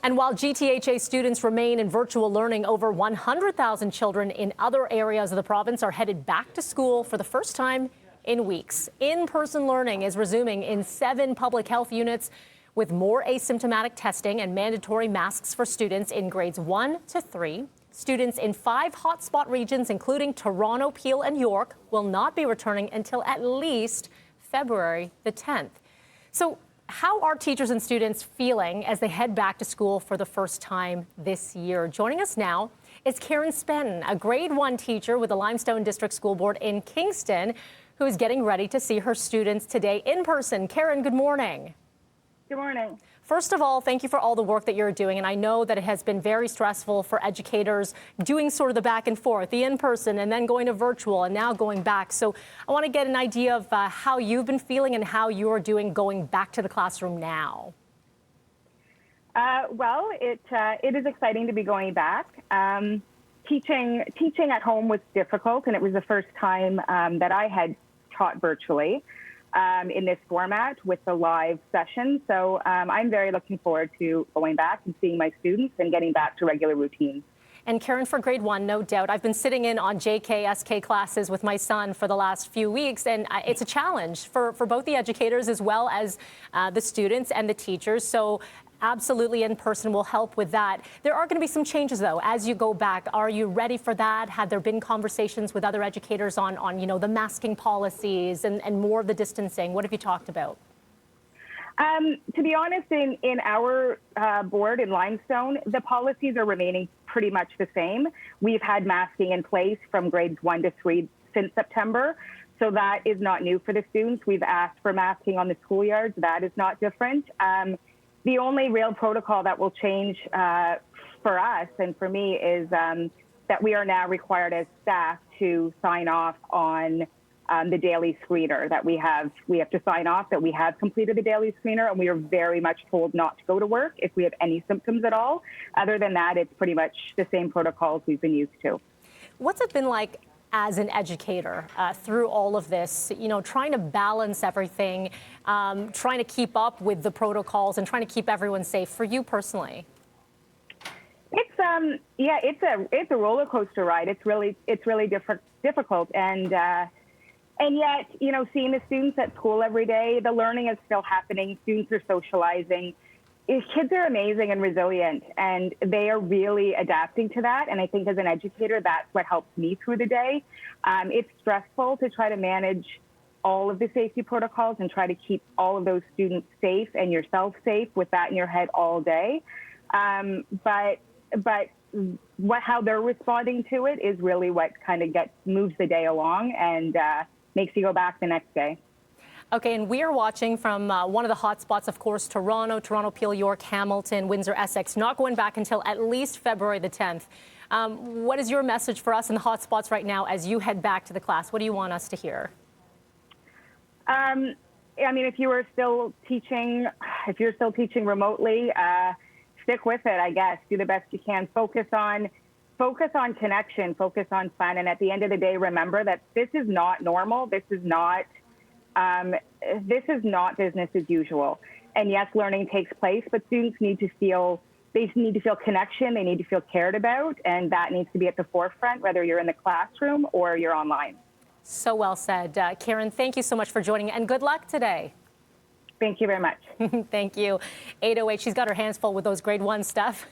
And while GTHA students remain in virtual learning, over 100,000 children in other areas of the province are headed back to school for the first time in weeks. In-person learning is resuming in 7 public health units with more asymptomatic testing and mandatory masks for students in grades 1 to 3. Students in 5 hotspot regions, including Toronto, Peel and York, will not be returning until at least February the 10th. So how are teachers and students feeling as they head back to school for the first time this year? Joining us now is Karen Spenton, a grade 1 teacher with the Limestone District School Board in Kingston, who is getting ready to see her students today in person. Karen, good morning. Good morning. First of all, thank you for all the work that you're doing. And I know that it has been very stressful for educators doing sort of the back and forth, the in-person and then going to virtual and now going back. So I want to get an idea of how you've been feeling and how you're doing going back to the classroom now. Well, it is exciting to be going back. Teaching at home was difficult, and it was the first time that I had taught virtually. In this format with the live session. So I'm very looking forward to going back and seeing my students and getting back to regular routines. And Karen, for grade 1, no doubt, I've been sitting in on JK, SK classes with my son for the last few weeks, and it's a challenge for both the educators as well as the students and the teachers. So absolutely in person will help with that. There are going to be some changes, though, as you go back. Are you ready for that? Have there been conversations with other educators on the masking policies and more of the distancing? What have you talked about? To be honest, in our board in Limestone, the policies are remaining pretty much the same. We've had masking in place from grades 1 to 3 since September. So that is not new for the students. We've asked for masking on the schoolyards. That is not different. The only real protocol that will change for us and for me is that we are now required as staff to sign off on the daily screener, that we have to sign off that we have completed the daily screener, and we are very much told not to go to work if we have any symptoms at all. Other than that, it's pretty much the same protocols we've been used to. What's it been like as an educator through all of this, trying to balance everything, trying to keep up with the protocols and trying to keep everyone safe for you personally? It's a roller coaster ride. It's really difficult, and yet, seeing the students at school every day, the learning is still happening. Students are socializing. Kids are amazing and resilient, and they are really adapting to that. And I think as an educator, that's what helps me through the day. It's stressful to try to manage all of the safety protocols and try to keep all of those students safe and yourself safe with that in your head all day. But how they're responding to it is really what kind of moves the day along and makes you go back the next day. Okay, and we are watching from one of the hot spots, of course, Toronto, Peel, York, Hamilton, Windsor, Essex, not going back until at least February the 10th. What is your message for us in the hot spots right now as you head back to the class? What do you want us to hear? If you're still teaching remotely, stick with it, I guess. Do the best you can. Focus on connection, focus on fun. And at the end of the day, remember that this is not normal. This is not business as usual. And yes, learning takes place, but students need to feel connection. They need to feel cared about, and that needs to be at the forefront, whether you're in the classroom or you're online. So well said. Karen, thank you so much for joining, and good luck today. Thank you very much. Thank you. 808, she's got her hands full with those grade 1 stuff.